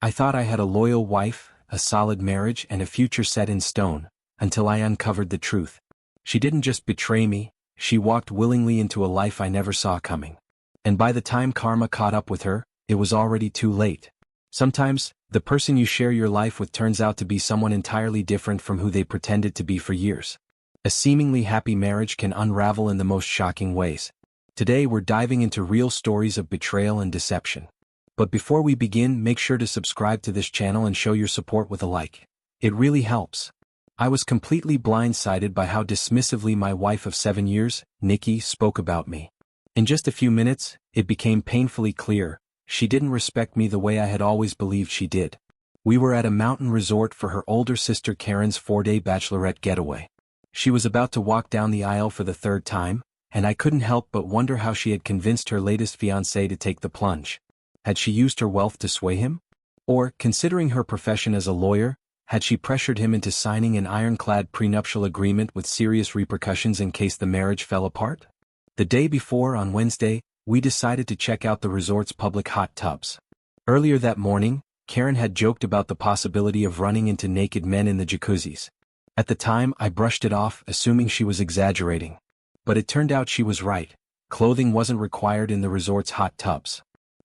I thought I had a loyal wife, a solid marriage, and a future set in stone, until I uncovered the truth. She didn't just betray me, she walked willingly into a life I never saw coming. And by the time karma caught up with her, it was already too late. Sometimes, the person you share your life with turns out to be someone entirely different from who they pretended to be for years. A seemingly happy marriage can unravel in the most shocking ways. Today we're diving into real stories of betrayal and deception. But before we begin, make sure to subscribe to this channel and show your support with a like. It really helps. I was completely blindsided by how dismissively my wife of 7 years, Nikki, spoke about me. In just a few minutes, it became painfully clear, she didn't respect me the way I had always believed she did. We were at a mountain resort for her older sister Karen's 4-day bachelorette getaway. She was about to walk down the aisle for the 3rd time, and I couldn't help but wonder how she had convinced her latest fiancé to take the plunge. Had she used her wealth to sway him? Or, considering her profession as a lawyer, had she pressured him into signing an ironclad prenuptial agreement with serious repercussions in case the marriage fell apart? The day before, on Wednesday, we decided to check out the resort's public hot tubs. Earlier that morning, Karen had joked about the possibility of running into naked men in the jacuzzis. At the time, I brushed it off, assuming she was exaggerating. But it turned out she was right. Clothing wasn't required in the resort's hot tubs.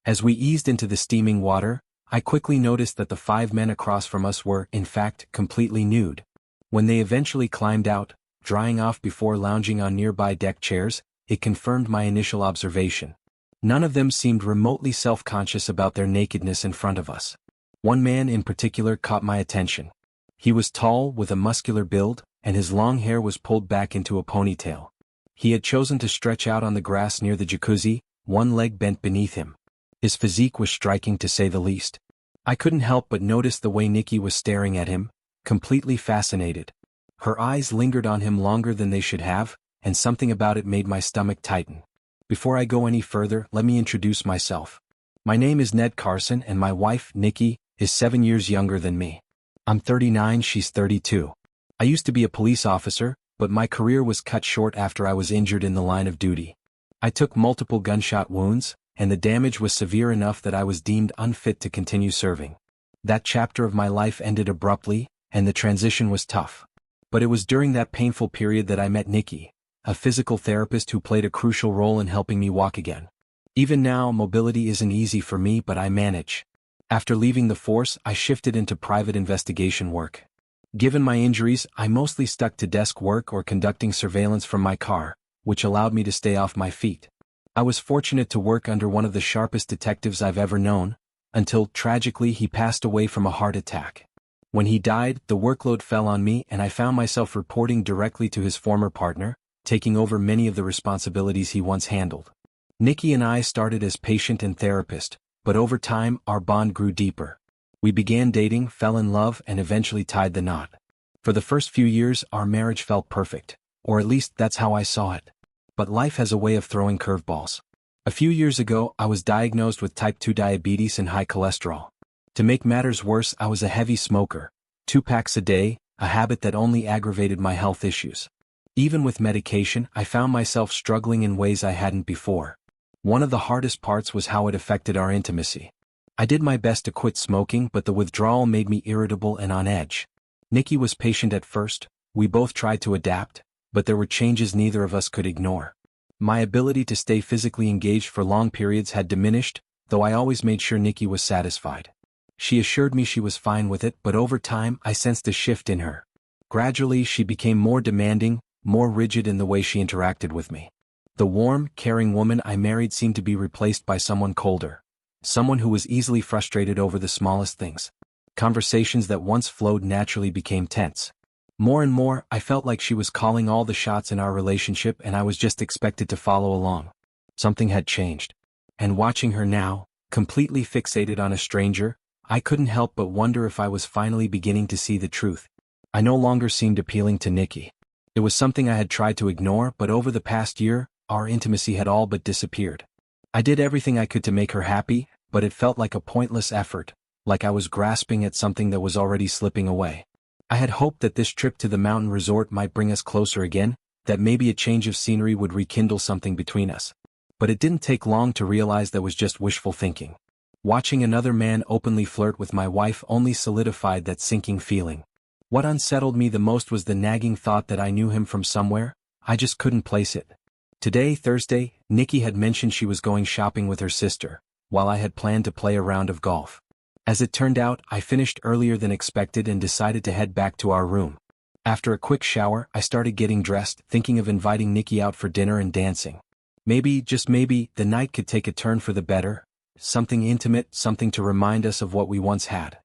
As we eased into the steaming water, I quickly noticed that the 5 men across from us were, in fact, completely nude. When they eventually climbed out, drying off before lounging on nearby deck chairs, it confirmed my initial observation. None of them seemed remotely self-conscious about their nakedness in front of us. One man in particular caught my attention. He was tall, with a muscular build, and his long hair was pulled back into a ponytail. He had chosen to stretch out on the grass near the jacuzzi, one leg bent beneath him. His physique was striking to say the least. I couldn't help but notice the way Nikki was staring at him, completely fascinated. Her eyes lingered on him longer than they should have, and something about it made my stomach tighten. Before I go any further, let me introduce myself. My name is Ned Carson, and my wife, Nikki, is 7 years younger than me. I'm 39, she's 32. I used to be a police officer, but my career was cut short after I was injured in the line of duty. I took multiple gunshot wounds, and the damage was severe enough that I was deemed unfit to continue serving. That chapter of my life ended abruptly, and the transition was tough. But it was during that painful period that I met Nikki, a physical therapist who played a crucial role in helping me walk again. Even now, mobility isn't easy for me, but I manage. After leaving the force, I shifted into private investigation work. Given my injuries, I mostly stuck to desk work or conducting surveillance from my car, which allowed me to stay off my feet. I was fortunate to work under one of the sharpest detectives I've ever known, until, tragically, he passed away from a heart attack. When he died, the workload fell on me and I found myself reporting directly to his former partner, taking over many of the responsibilities he once handled. Nikki and I started as patient and therapist, but over time, our bond grew deeper. We began dating, fell in love, and eventually tied the knot. For the first few years, our marriage felt perfect, or at least that's how I saw it. But life has a way of throwing curveballs. A few years ago, I was diagnosed with type 2 diabetes and high cholesterol. To make matters worse, I was a heavy smoker, 2 packs a day, a habit that only aggravated my health issues. Even with medication, I found myself struggling in ways I hadn't before. One of the hardest parts was how it affected our intimacy. I did my best to quit smoking, but the withdrawal made me irritable and on edge. Nikki was patient at first, we both tried to adapt, but there were changes neither of us could ignore. My ability to stay physically engaged for long periods had diminished, though I always made sure Nikki was satisfied. She assured me she was fine with it, but over time I sensed a shift in her. Gradually, she became more demanding, more rigid in the way she interacted with me. The warm, caring woman I married seemed to be replaced by someone colder. Someone who was easily frustrated over the smallest things. Conversations that once flowed naturally became tense. More and more, I felt like she was calling all the shots in our relationship and I was just expected to follow along. Something had changed. And watching her now, completely fixated on a stranger, I couldn't help but wonder if I was finally beginning to see the truth. I no longer seemed appealing to Nikki. It was something I had tried to ignore, but over the past year, our intimacy had all but disappeared. I did everything I could to make her happy, but it felt like a pointless effort, like I was grasping at something that was already slipping away. I had hoped that this trip to the mountain resort might bring us closer again, that maybe a change of scenery would rekindle something between us. But it didn't take long to realize that was just wishful thinking. Watching another man openly flirt with my wife only solidified that sinking feeling. What unsettled me the most was the nagging thought that I knew him from somewhere. I just couldn't place it. Today, Thursday, Nikki had mentioned she was going shopping with her sister, while I had planned to play a round of golf. As it turned out, I finished earlier than expected and decided to head back to our room. After a quick shower, I started getting dressed, thinking of inviting Nikki out for dinner and dancing. Maybe, just maybe, the night could take a turn for the better. Something intimate, something to remind us of what we once had.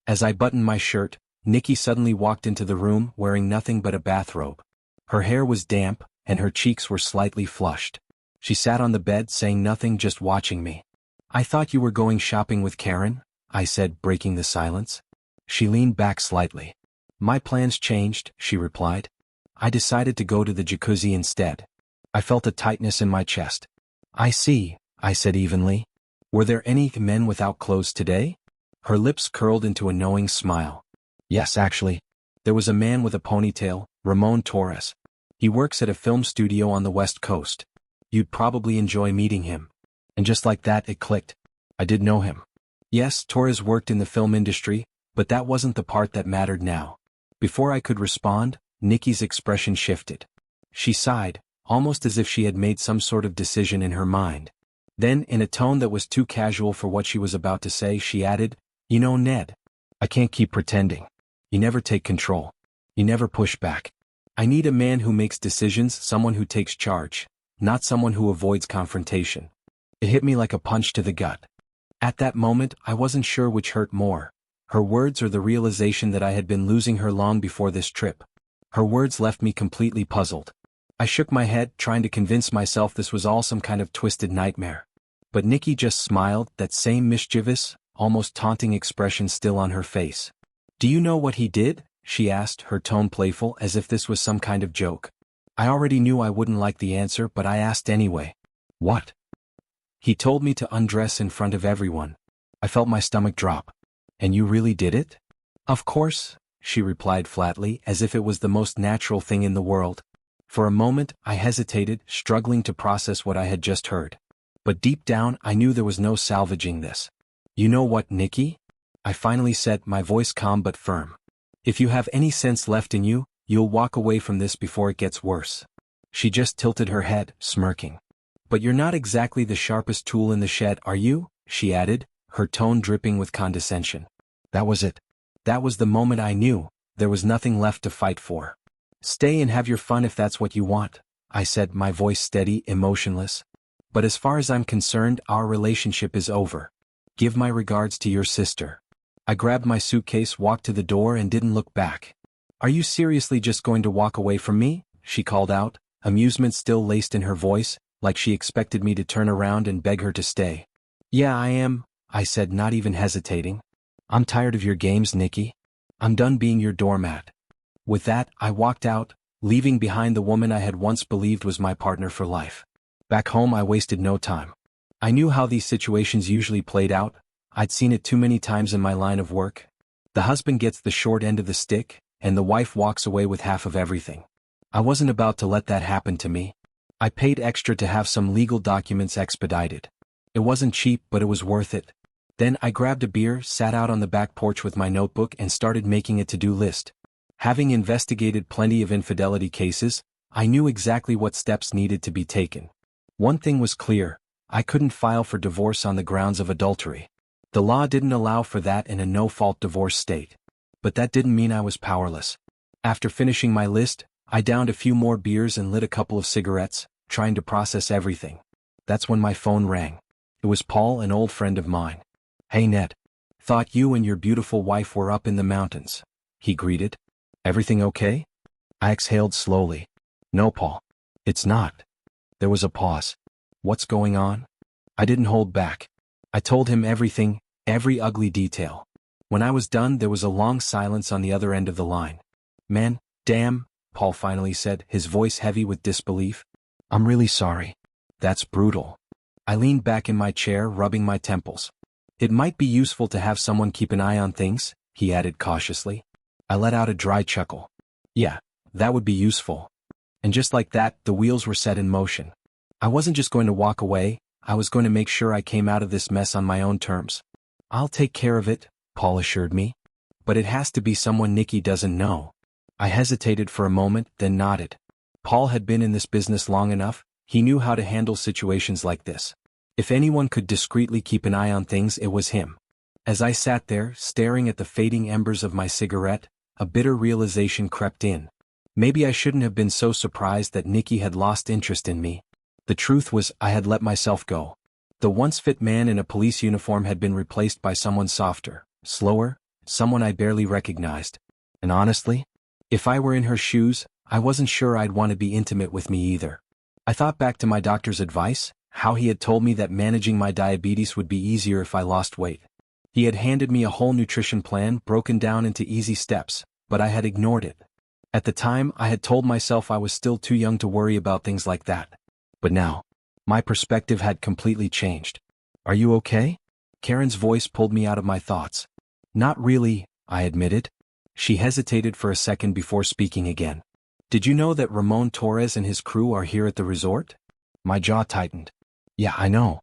As I buttoned my shirt, Nikki suddenly walked into the room wearing nothing but a bathrobe. Her hair was damp, and her cheeks were slightly flushed. She sat on the bed saying nothing, just watching me. "I thought you were going shopping with Karen," I said, breaking the silence. She leaned back slightly. "My plans changed," she replied. "I decided to go to the jacuzzi instead." I felt a tightness in my chest. "I see," I said evenly. "Were there any men without clothes today?" Her lips curled into a knowing smile. "Yes, actually. There was a man with a ponytail, Ramon Torres. He works at a film studio on the West Coast. You'd probably enjoy meeting him." And just like that, it clicked. I did know him. Yes, Torres worked in the film industry, but that wasn't the part that mattered now. Before I could respond, Nikki's expression shifted. She sighed, almost as if she had made some sort of decision in her mind. Then, in a tone that was too casual for what she was about to say, she added, "You know, Ned, I can't keep pretending. You never take control. You never push back. I need a man who makes decisions, someone who takes charge, not someone who avoids confrontation." It hit me like a punch to the gut. At that moment, I wasn't sure which hurt more, her words or the realization that I had been losing her long before this trip. Her words left me completely puzzled. I shook my head, trying to convince myself this was all some kind of twisted nightmare. But Nikki just smiled, that same mischievous, almost taunting expression still on her face. "Do you know what he did?" she asked, her tone playful, as if this was some kind of joke. I already knew I wouldn't like the answer, but I asked anyway. "What?" "He told me to undress in front of everyone." I felt my stomach drop. "And you really did it?" "Of course," she replied flatly, as if it was the most natural thing in the world. For a moment, I hesitated, struggling to process what I had just heard. But deep down, I knew there was no salvaging this. "You know what, Nikki?" I finally said, my voice calm but firm. "If you have any sense left in you, you'll walk away from this before it gets worse." She just tilted her head, smirking. "But you're not exactly the sharpest tool in the shed, are you?" she added, her tone dripping with condescension. That was it. That was the moment I knew there was nothing left to fight for. "Stay and have your fun if that's what you want," I said, my voice steady, emotionless. "But as far as I'm concerned, our relationship is over. Give my regards to your sister." I grabbed my suitcase, walked to the door, and didn't look back. "Are you seriously just going to walk away from me?" she called out, amusement still laced in her voice, like she expected me to turn around and beg her to stay. "Yeah, I am," I said, not even hesitating. "I'm tired of your games, Nikki. I'm done being your doormat." With that, I walked out, leaving behind the woman I had once believed was my partner for life. Back home, I wasted no time. I knew how these situations usually played out. I'd seen it too many times in my line of work. The husband gets the short end of the stick, and the wife walks away with half of everything. I wasn't about to let that happen to me. I paid extra to have some legal documents expedited. It wasn't cheap, but it was worth it. Then I grabbed a beer, sat out on the back porch with my notebook, and started making a to-do list. Having investigated plenty of infidelity cases, I knew exactly what steps needed to be taken. One thing was clear: I couldn't file for divorce on the grounds of adultery. The law didn't allow for that in a no-fault divorce state. But that didn't mean I was powerless. After finishing my list, I downed a few more beers and lit a couple of cigarettes, trying to process everything. That's when my phone rang. It was Paul, an old friend of mine. "Hey Ned. Thought you and your beautiful wife were up in the mountains," he greeted. "Everything okay?" I exhaled slowly. "No, Paul. It's not." There was a pause. "What's going on?" I didn't hold back. I told him everything, every ugly detail. When I was done, there was a long silence on the other end of the line. "Man, damn," Paul finally said, his voice heavy with disbelief. "I'm really sorry. That's brutal." I leaned back in my chair, rubbing my temples. "It might be useful to have someone keep an eye on things," he added cautiously. I let out a dry chuckle. "Yeah, that would be useful." And just like that, the wheels were set in motion. I wasn't just going to walk away, I was going to make sure I came out of this mess on my own terms. I'll take care of it, Paul assured me. But it has to be someone Nikki doesn't know. I hesitated for a moment, then nodded. Paul had been in this business long enough, he knew how to handle situations like this. If anyone could discreetly keep an eye on things, it was him. As I sat there, staring at the fading embers of my cigarette, a bitter realization crept in. Maybe I shouldn't have been so surprised that Nikki had lost interest in me. The truth was, I had let myself go. The once fit man in a police uniform had been replaced by someone softer, slower, someone I barely recognized. And honestly, if I were in her shoes, I wasn't sure I'd want to be intimate with me either. I thought back to my doctor's advice, how he had told me that managing my diabetes would be easier if I lost weight. He had handed me a whole nutrition plan broken down into easy steps, but I had ignored it. At the time, I had told myself I was still too young to worry about things like that. But now, my perspective had completely changed. Are you okay? Karen's voice pulled me out of my thoughts. Not really, I admitted. She hesitated for a second before speaking again. Did you know that Ramon Torres and his crew are here at the resort? My jaw tightened. Yeah, I know.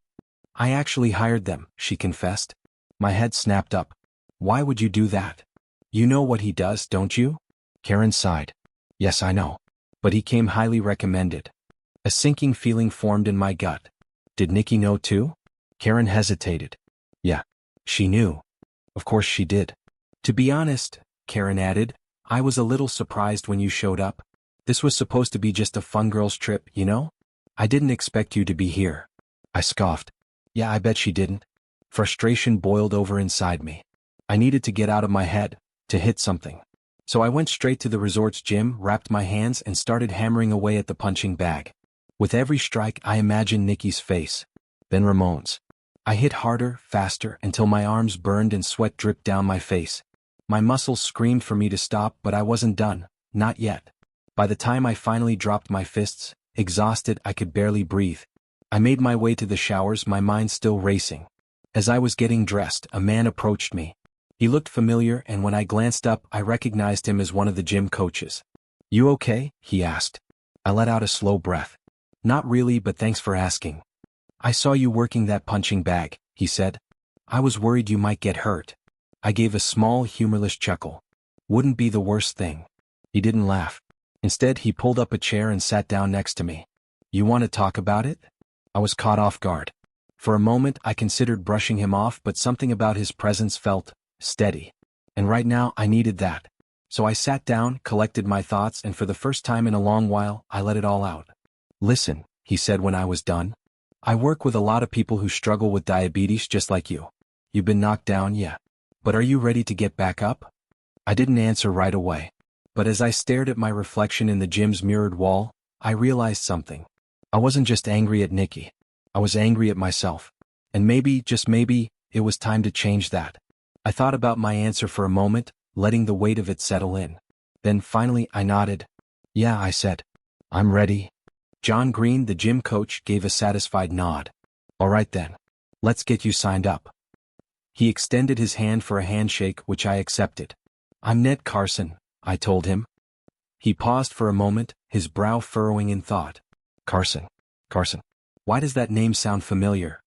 I actually hired them, she confessed. My head snapped up. Why would you do that? You know what he does, don't you? Karen sighed. Yes, I know. But he came highly recommended. A sinking feeling formed in my gut. Did Nikki know too? Karen hesitated. Yeah, she knew. Of course she did. To be honest, Karen added, I was a little surprised when you showed up. This was supposed to be just a fun girls' trip, you know? I didn't expect you to be here. I scoffed. Yeah, I bet she didn't. Frustration boiled over inside me. I needed to get out of my head, to hit something. So I went straight to the resort's gym, wrapped my hands and started hammering away at the punching bag. With every strike, I imagined Nikki's face. Then Ramon's. I hit harder, faster, until my arms burned and sweat dripped down my face. My muscles screamed for me to stop, but I wasn't done. Not yet. By the time I finally dropped my fists, exhausted, I could barely breathe. I made my way to the showers, my mind still racing. As I was getting dressed, a man approached me. He looked familiar, and when I glanced up, I recognized him as one of the gym coaches. You okay? He asked. I let out a slow breath. Not really, but thanks for asking. I saw you working that punching bag, he said. I was worried you might get hurt. I gave a small, humorless chuckle. Wouldn't be the worst thing. He didn't laugh. Instead, he pulled up a chair and sat down next to me. You want to talk about it? I was caught off guard. For a moment, I considered brushing him off, but something about his presence felt steady. And right now, I needed that. So I sat down, collected my thoughts, and for the first time in a long while, I let it all out. Listen, he said when I was done. I work with a lot of people who struggle with diabetes just like you. You've been knocked down, yeah. But are you ready to get back up? I didn't answer right away. But as I stared at my reflection in the gym's mirrored wall, I realized something. I wasn't just angry at Nikki. I was angry at myself. And maybe, just maybe, it was time to change that. I thought about my answer for a moment, letting the weight of it settle in. Then finally I nodded. Yeah, I said. I'm ready. John Green, the gym coach, gave a satisfied nod. All right then. Let's get you signed up. He extended his hand for a handshake, which I accepted. I'm Ned Carson, I told him. He paused for a moment, his brow furrowing in thought. Carson. Why does that name sound familiar?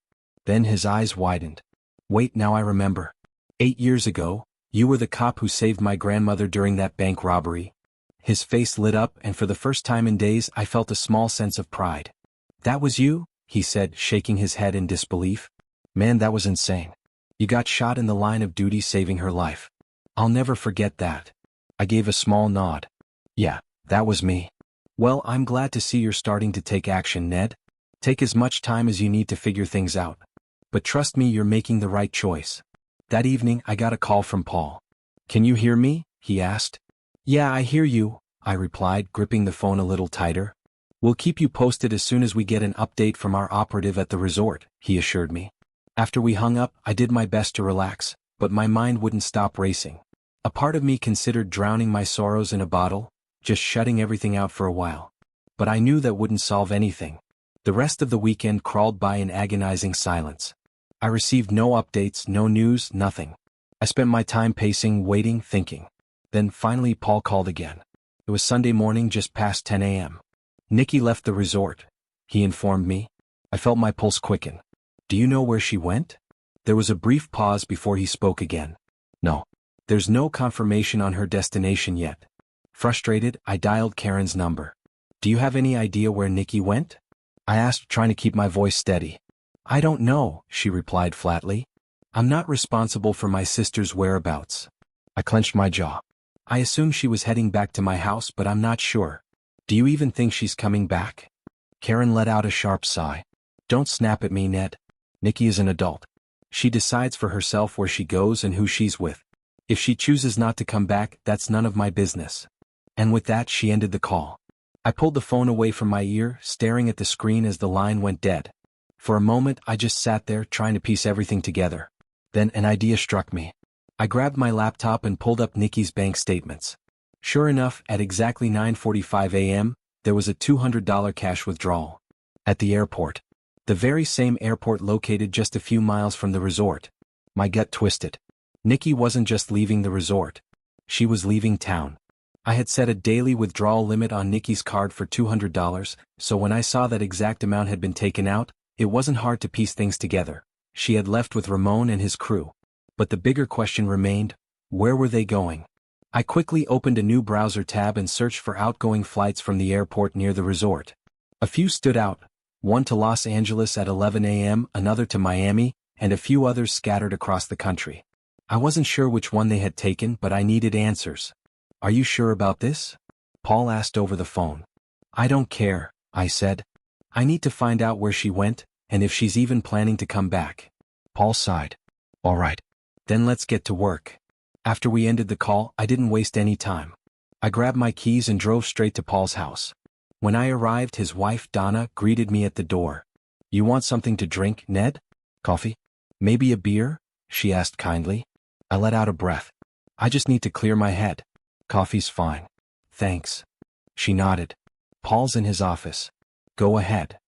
Then his eyes widened. Wait, now I remember. 8 years ago, you were the cop who saved my grandmother during that bank robbery. His face lit up, and for the first time in days I felt a small sense of pride. That was you? He said, shaking his head in disbelief. Man, that was insane. You got shot in the line of duty saving her life. I'll never forget that. I gave a small nod. Yeah, that was me. Well, I'm glad to see you're starting to take action, Ned. Take as much time as you need to figure things out. But trust me, you're making the right choice. That evening, I got a call from Paul. Can you hear me? He asked. Yeah, I hear you, I replied, gripping the phone a little tighter. We'll keep you posted as soon as we get an update from our operative at the resort, he assured me. After we hung up, I did my best to relax, but my mind wouldn't stop racing. A part of me considered drowning my sorrows in a bottle, just shutting everything out for a while. But I knew that wouldn't solve anything. The rest of the weekend crawled by in agonizing silence. I received no updates, no news, nothing. I spent my time pacing, waiting, thinking. Then finally Paul called again. It was Sunday morning, just past 10 a.m. Nikki left the resort, he informed me. I felt my pulse quicken. Do you know where she went? There was a brief pause before he spoke again. No. There's no confirmation on her destination yet. Frustrated, I dialed Karen's number. Do you have any idea where Nikki went? I asked, trying to keep my voice steady. I don't know, she replied flatly. I'm not responsible for my sister's whereabouts. I clenched my jaw. I assume she was heading back to my house, but I'm not sure. Do you even think she's coming back? Karen let out a sharp sigh. Don't snap at me, Ned. Nikki is an adult. She decides for herself where she goes and who she's with. If she chooses not to come back, that's none of my business. And with that, she ended the call. I pulled the phone away from my ear, staring at the screen as the line went dead. For a moment, I just sat there, trying to piece everything together. Then an idea struck me. I grabbed my laptop and pulled up Nikki's bank statements. Sure enough, at exactly 9:45 a.m., there was a $200 cash withdrawal. At the airport. The very same airport located just a few miles from the resort. My gut twisted. Nikki wasn't just leaving the resort. She was leaving town. I had set a daily withdrawal limit on Nikki's card for $200, so when I saw that exact amount had been taken out, it wasn't hard to piece things together. She had left with Ramon and his crew. But the bigger question remained, where were they going? I quickly opened a new browser tab and searched for outgoing flights from the airport near the resort. A few stood out, one to Los Angeles at 11 a.m., another to Miami, and a few others scattered across the country. I wasn't sure which one they had taken, but I needed answers. Are you sure about this? Paul asked over the phone. I don't care, I said. I need to find out where she went, and if she's even planning to come back. Paul sighed. All right. Then let's get to work. After we ended the call, I didn't waste any time. I grabbed my keys and drove straight to Paul's house. When I arrived, his wife, Donna, greeted me at the door. You want something to drink, Ned? Coffee? Maybe a beer? She asked kindly. I let out a breath. I just need to clear my head. Coffee's fine. Thanks. She nodded. Paul's in his office. Go ahead.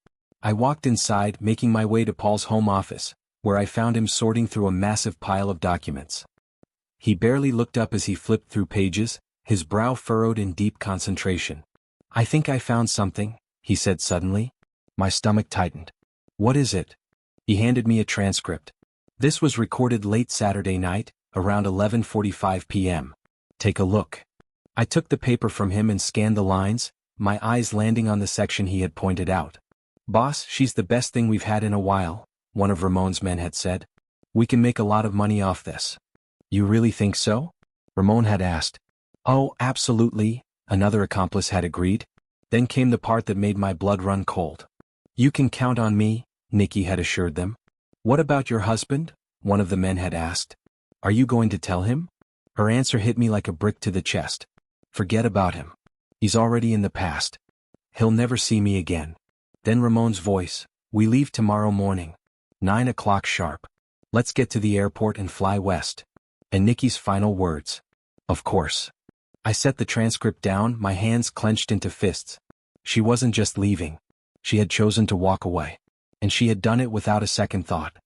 I walked inside, making my way to Paul's home office, where I found him sorting through a massive pile of documents. He barely looked up as he flipped through pages, his brow furrowed in deep concentration. I think I found something, he said suddenly. My stomach tightened. What is it? He handed me a transcript. This was recorded late Saturday night, around 11:45 p.m. Take a look. I took the paper from him and scanned the lines, my eyes landing on the section he had pointed out. Boss, she's the best thing we've had in a while, one of Ramon's men had said. We can make a lot of money off this. You really think so? Ramon had asked. Oh, absolutely, another accomplice had agreed. Then came the part that made my blood run cold. You can count on me, Nikki had assured them. What about your husband? One of the men had asked. Are you going to tell him? Her answer hit me like a brick to the chest. Forget about him. He's already in the past. He'll never see me again. Then Ramon's voice. We leave tomorrow morning. 9 o'clock sharp. Let's get to the airport and fly west. And Nikki's final words. Of course. I set the transcript down, my hands clenched into fists. She wasn't just leaving. She had chosen to walk away. And she had done it without a second thought.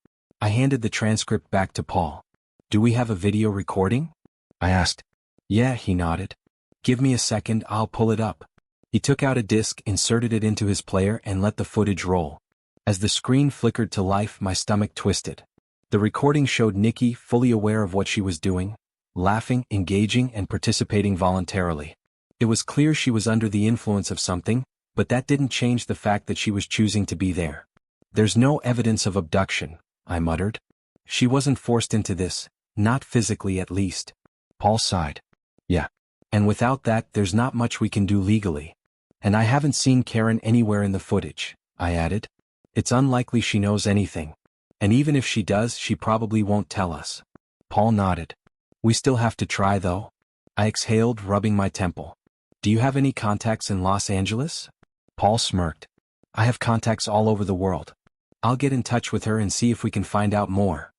I handed the transcript back to Paul. Do we have a video recording? I asked. Yeah, he nodded. Give me a second, I'll pull it up. He took out a disc, inserted it into his player, and let the footage roll. As the screen flickered to life, my stomach twisted. The recording showed Nikki, fully aware of what she was doing, laughing, engaging, and participating voluntarily. It was clear she was under the influence of something, but that didn't change the fact that she was choosing to be there. There's no evidence of abduction, I muttered. She wasn't forced into this, not physically at least. Paul sighed. Yeah. And without that, there's not much we can do legally. And I haven't seen Karen anywhere in the footage, I added. It's unlikely she knows anything. And even if she does, she probably won't tell us. Paul nodded. We still have to try though. I exhaled, rubbing my temple. Do you have any contacts in Los Angeles? Paul smirked. I have contacts all over the world. I'll get in touch with her and see if we can find out more.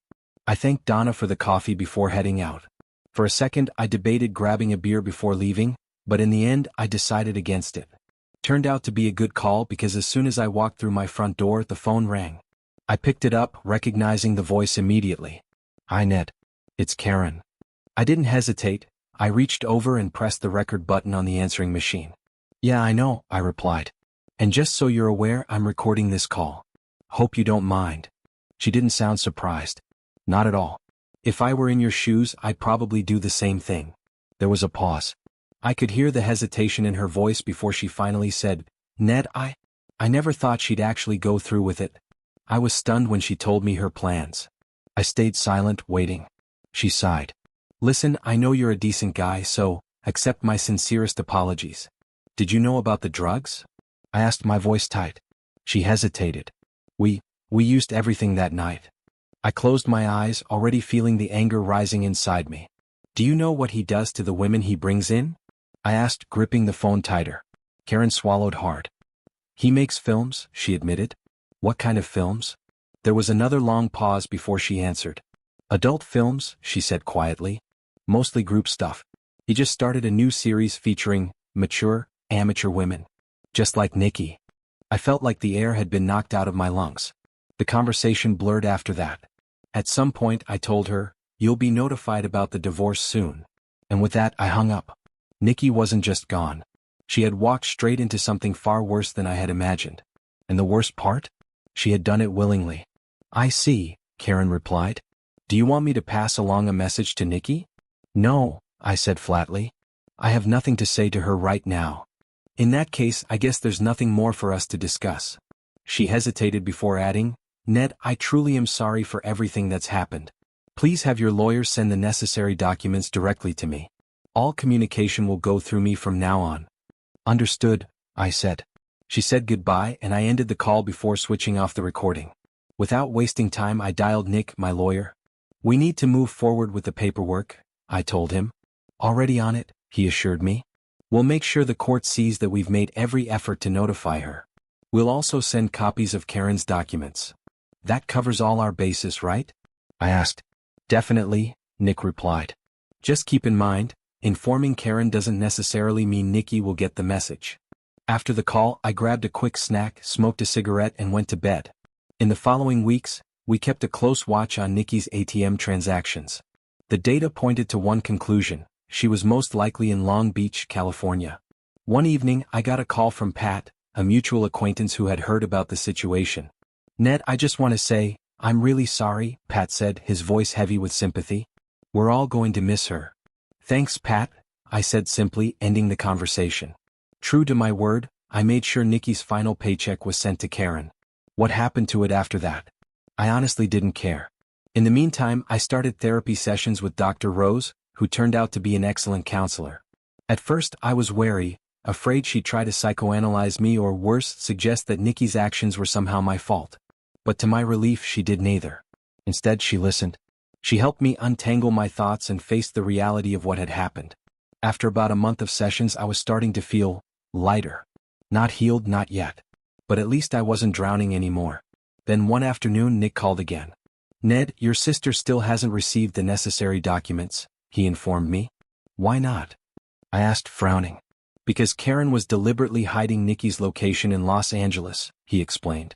I thanked Donna for the coffee before heading out. For a second, I debated grabbing a beer before leaving, but in the end, I decided against it. Turned out to be a good call because as soon as I walked through my front door, the phone rang. I picked it up, recognizing the voice immediately. Hi, Ned. It's Karen. I didn't hesitate. I reached over and pressed the record button on the answering machine. Yeah, I know, I replied. And just so you're aware, I'm recording this call. Hope you don't mind. She didn't sound surprised. Not at all. If I were in your shoes, I'd probably do the same thing. There was a pause. I could hear the hesitation in her voice before she finally said, Ned, I never thought she'd actually go through with it. I was stunned when she told me her plans. I stayed silent, waiting. She sighed. Listen, I know you're a decent guy, so accept my sincerest apologies. Did you know about the drugs? I asked, my voice tight. She hesitated. We used everything that night. I closed my eyes, already feeling the anger rising inside me. Do you know what he does to the women he brings in? I asked, gripping the phone tighter. Karen swallowed hard. He makes films, she admitted. What kind of films? There was another long pause before she answered. Adult films, she said quietly. Mostly group stuff. He just started a new series featuring mature, amateur women. Just like Nikki. I felt like the air had been knocked out of my lungs. The conversation blurred after that. At some point I told her, you'll be notified about the divorce soon. And with that I hung up. Nikki wasn't just gone. She had walked straight into something far worse than I had imagined. And the worst part? She had done it willingly. I see, Karen replied. Do you want me to pass along a message to Nikki? No, I said flatly. I have nothing to say to her right now. In that case, I guess there's nothing more for us to discuss. She hesitated before adding, Ned, I truly am sorry for everything that's happened. Please have your lawyer send the necessary documents directly to me. All communication will go through me from now on. Understood, I said. She said goodbye and I ended the call before switching off the recording. Without wasting time, I dialed Nick, my lawyer. We need to move forward with the paperwork, I told him. Already on it, he assured me. We'll make sure the court sees that we've made every effort to notify her. We'll also send copies of Karen's documents. That covers all our bases, right? I asked. Definitely, Nick replied. Just keep in mind, informing Karen doesn't necessarily mean Nikki will get the message. After the call, I grabbed a quick snack, smoked a cigarette and went to bed. In the following weeks, we kept a close watch on Nikki's ATM transactions. The data pointed to one conclusion: she was most likely in Long Beach, California. One evening, I got a call from Pat, a mutual acquaintance who had heard about the situation. Ned, I just want to say, I'm really sorry, Pat said, his voice heavy with sympathy. We're all going to miss her. Thanks, Pat, I said simply, ending the conversation. True to my word, I made sure Nikki's final paycheck was sent to Karen. What happened to it after that? I honestly didn't care. In the meantime, I started therapy sessions with Dr. Rose, who turned out to be an excellent counselor. At first, I was wary, afraid she'd try to psychoanalyze me or worse, suggest that Nikki's actions were somehow my fault. But to my relief, she did neither. Instead, she listened. She helped me untangle my thoughts and face the reality of what had happened. After about a month of sessions, I was starting to feel lighter. Not healed, not yet. But at least I wasn't drowning anymore. Then one afternoon, Nick called again. Ned, your sister still hasn't received the necessary documents, he informed me. Why not? I asked, frowning. Because Karen was deliberately hiding Nikki's location in Los Angeles, he explained.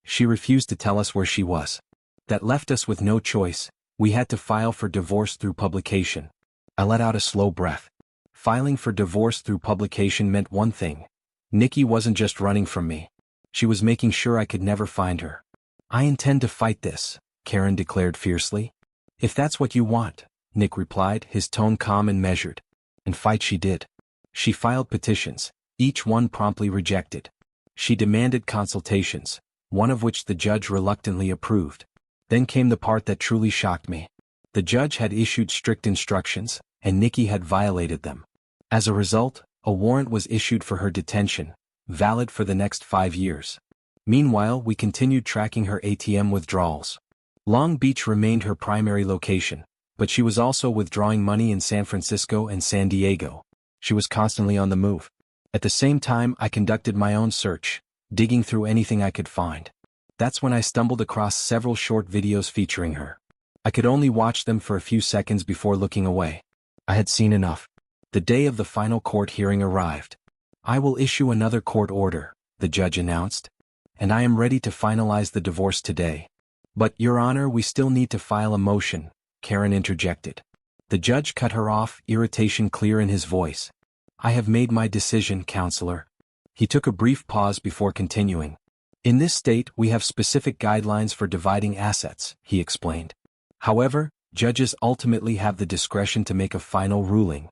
She refused to tell us where she was. That left us with no choice. We had to file for divorce through publication. I let out a slow breath. Filing for divorce through publication meant one thing. Nikki wasn't just running from me. She was making sure I could never find her. I intend to fight this, Karen declared fiercely. If that's what you want, Nick replied, his tone calm and measured. And fight she did. She filed petitions, each one promptly rejected. She demanded consultations, one of which the judge reluctantly approved. Then came the part that truly shocked me. The judge had issued strict instructions, and Nikki had violated them. As a result, a warrant was issued for her detention, valid for the next 5 years. Meanwhile, we continued tracking her ATM withdrawals. Long Beach remained her primary location, but she was also withdrawing money in San Francisco and San Diego. She was constantly on the move. At the same time, I conducted my own search, digging through anything I could find. That's when I stumbled across several short videos featuring her. I could only watch them for a few seconds before looking away. I had seen enough. The day of the final court hearing arrived. I will issue another court order, the judge announced. And I am ready to finalize the divorce today. But, Your Honor, we still need to file a motion, Karen interjected. The judge cut her off, irritation clear in his voice. I have made my decision, counselor. He took a brief pause before continuing. In this state, we have specific guidelines for dividing assets, he explained. However, judges ultimately have the discretion to make a final ruling.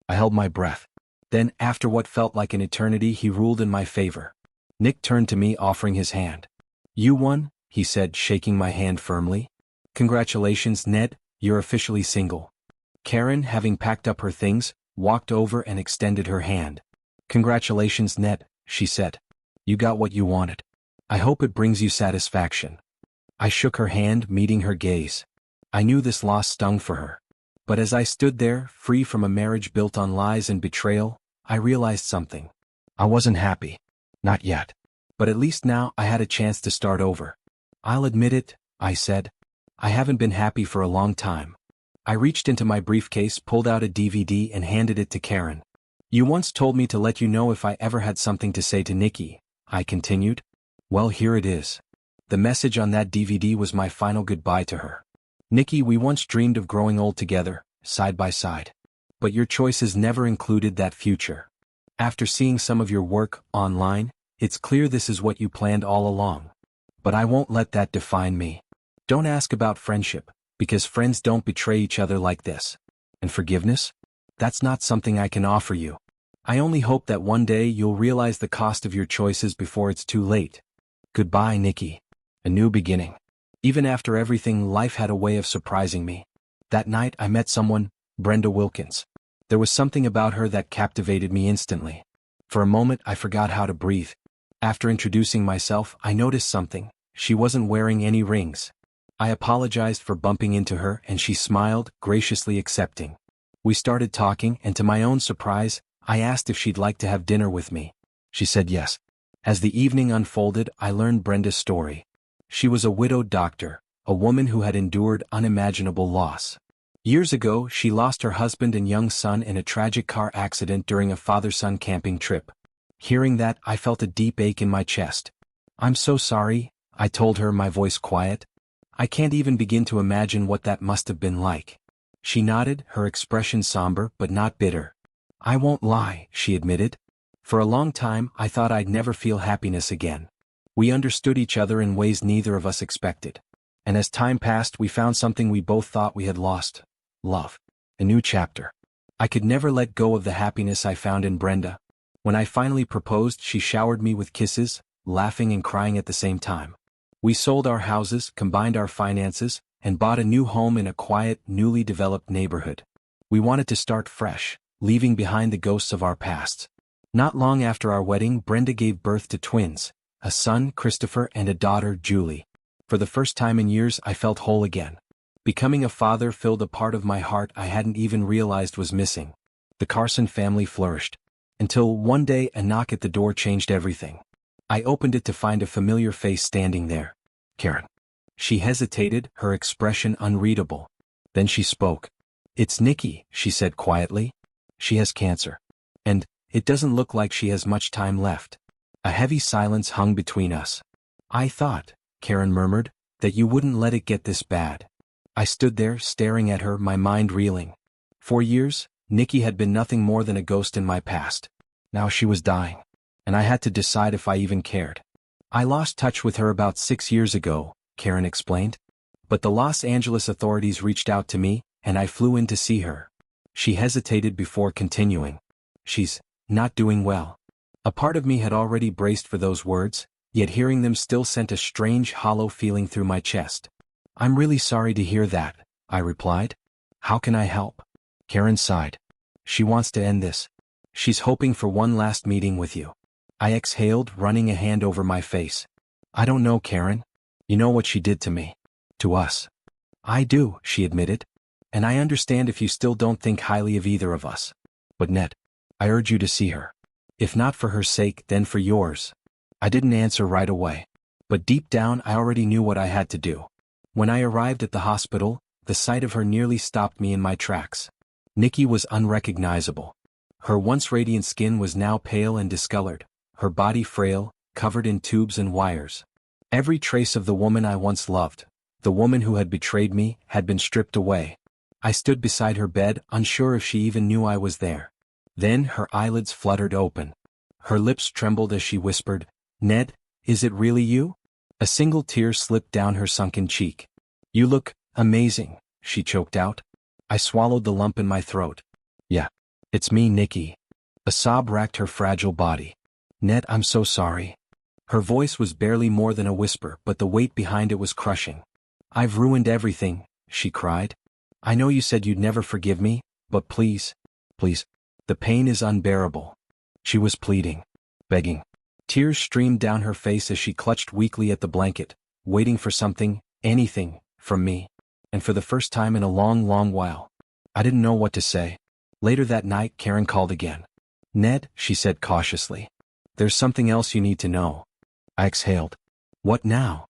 I held my breath. Then, after what felt like an eternity, he ruled in my favor. Nick turned to me, offering his hand. "You won," he said, shaking my hand firmly. "Congratulations, Ned, you're officially single." Karen, having packed up her things, walked over and extended her hand. "Congratulations, Ned," she said. "You got what you wanted. I hope it brings you satisfaction." I shook her hand, meeting her gaze. I knew this loss stung for her. But as I stood there, free from a marriage built on lies and betrayal, I realized something. I wasn't happy. Not yet. But at least now I had a chance to start over. "I'll admit it," I said. "I haven't been happy for a long time." I reached into my briefcase, pulled out a DVD and handed it to Karen. "You once told me to let you know if I ever had something to say to Nikki," I continued. "Well, here it is." The message on that DVD was my final goodbye to her. "Nikki, we once dreamed of growing old together, side by side. But your choices never included that future. After seeing some of your work online, it's clear this is what you planned all along. But I won't let that define me. Don't ask about friendship, because friends don't betray each other like this. And forgiveness? That's not something I can offer you. I only hope that one day you'll realize the cost of your choices before it's too late. Goodbye, Nikki. A new beginning." Even after everything, life had a way of surprising me. That night I met someone, Brenda Wilkins. There was something about her that captivated me instantly. For a moment I forgot how to breathe. After introducing myself, I noticed something. She wasn't wearing any rings. I apologized for bumping into her and she smiled, graciously accepting. We started talking and to my own surprise, I asked if she'd like to have dinner with me. She said yes. As the evening unfolded, I learned Brenda's story. She was a widowed doctor, a woman who had endured unimaginable loss. Years ago, she lost her husband and young son in a tragic car accident during a father-son camping trip. Hearing that, I felt a deep ache in my chest. "I'm so sorry," I told her, my voice quiet. "I can't even begin to imagine what that must have been like." She nodded, her expression somber but not bitter. "I won't lie," she admitted. "For a long time, I thought I'd never feel happiness again. We understood each other in ways neither of us expected. And as time passed, we found something we both thought we had lost. Love. A new chapter. I could never let go of the happiness I found in Brenda. When I finally proposed, she showered me with kisses, laughing and crying at the same time. We sold our houses, combined our finances, and bought a new home in a quiet, newly developed neighborhood. We wanted to start fresh, leaving behind the ghosts of our pasts. Not long after our wedding, Brenda gave birth to twins, a son, Christopher, and a daughter, Julie. For the first time in years, I felt whole again. Becoming a father filled a part of my heart I hadn't even realized was missing. The Carson family flourished. Until one day a knock at the door changed everything. I opened it to find a familiar face standing there. Karen. She hesitated, her expression unreadable. Then she spoke. "It's Nikki," she said quietly. "She has cancer. And it doesn't look like she has much time left." A heavy silence hung between us. "I thought," Karen murmured, "that you wouldn't let it get this bad." I stood there, staring at her, my mind reeling. For years, Nikki had been nothing more than a ghost in my past. Now she was dying. And I had to decide if I even cared. "I lost touch with her about 6 years ago," Karen explained. "But the Los Angeles authorities reached out to me, and I flew in to see her." She hesitated before continuing. "She's not doing well." A part of me had already braced for those words, yet hearing them still sent a strange, hollow feeling through my chest. "I'm really sorry to hear that," I replied. "How can I help?" Karen sighed. "She wants to end this. She's hoping for one last meeting with you." I exhaled, running a hand over my face. "I don't know, Karen. You know what she did to me. To us." "I do," she admitted. "And I understand if you still don't think highly of either of us. But Ned, I urge you to see her. If not for her sake, then for yours." I didn't answer right away. But deep down I already knew what I had to do. When I arrived at the hospital, the sight of her nearly stopped me in my tracks. Nikki was unrecognizable. Her once radiant skin was now pale and discolored, her body frail, covered in tubes and wires. Every trace of the woman I once loved, the woman who had betrayed me, had been stripped away. I stood beside her bed, unsure if she even knew I was there. Then her eyelids fluttered open. Her lips trembled as she whispered, "Ned, is it really you?" A single tear slipped down her sunken cheek. "You look Amazing, she choked out. I swallowed the lump in my throat. Yeah. It's me, Nikki. A sob racked her fragile body. Ned, I'm so sorry. Her voice was barely more than a whisper, but the weight behind it was crushing. I've ruined everything, she cried. I know you said you'd never forgive me, but please, please. The pain is unbearable. She was pleading, begging. Tears streamed down her face as she clutched weakly at the blanket, waiting for something, anything, from me. And for the first time in a long, long while, I didn't know what to say. Later that night, Karen called again. Ned, she said cautiously. There's something else you need to know. I exhaled. What now?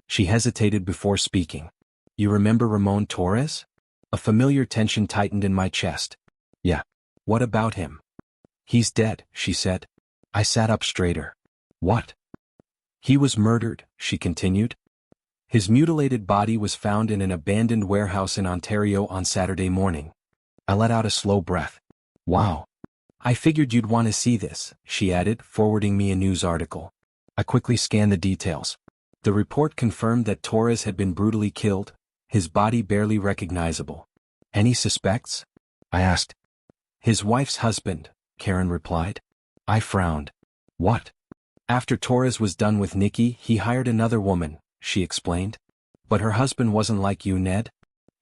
She hesitated before speaking. You remember Ramon Torres? A familiar tension tightened in my chest. Yeah. What about him? He's dead, she said. I sat up straighter. What? He was murdered, she continued. His mutilated body was found in an abandoned warehouse in Ontario on Saturday morning. I let out a slow breath. Wow. I figured you'd want to see this, she added, forwarding me a news article. I quickly scanned the details. The report confirmed that Torres had been brutally killed, his body barely recognizable. Any suspects? I asked. His wife's husband, Karen replied. I frowned. What? After Torres was done with Nikki, he hired another woman, she explained. But her husband wasn't like you, Ned.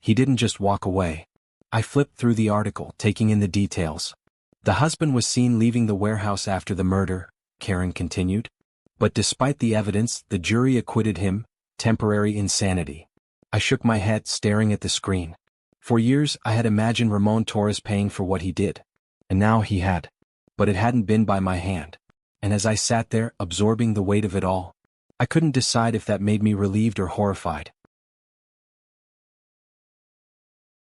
He didn't just walk away. I flipped through the article, taking in the details. The husband was seen leaving the warehouse after the murder, Karen continued. But despite the evidence, the jury acquitted him, temporary insanity. I shook my head, staring at the screen. For years, I had imagined Ramon Torres paying for what he did. And now he had. But it hadn't been by my hand. And as I sat there, absorbing the weight of it all, I couldn't decide if that made me relieved or horrified.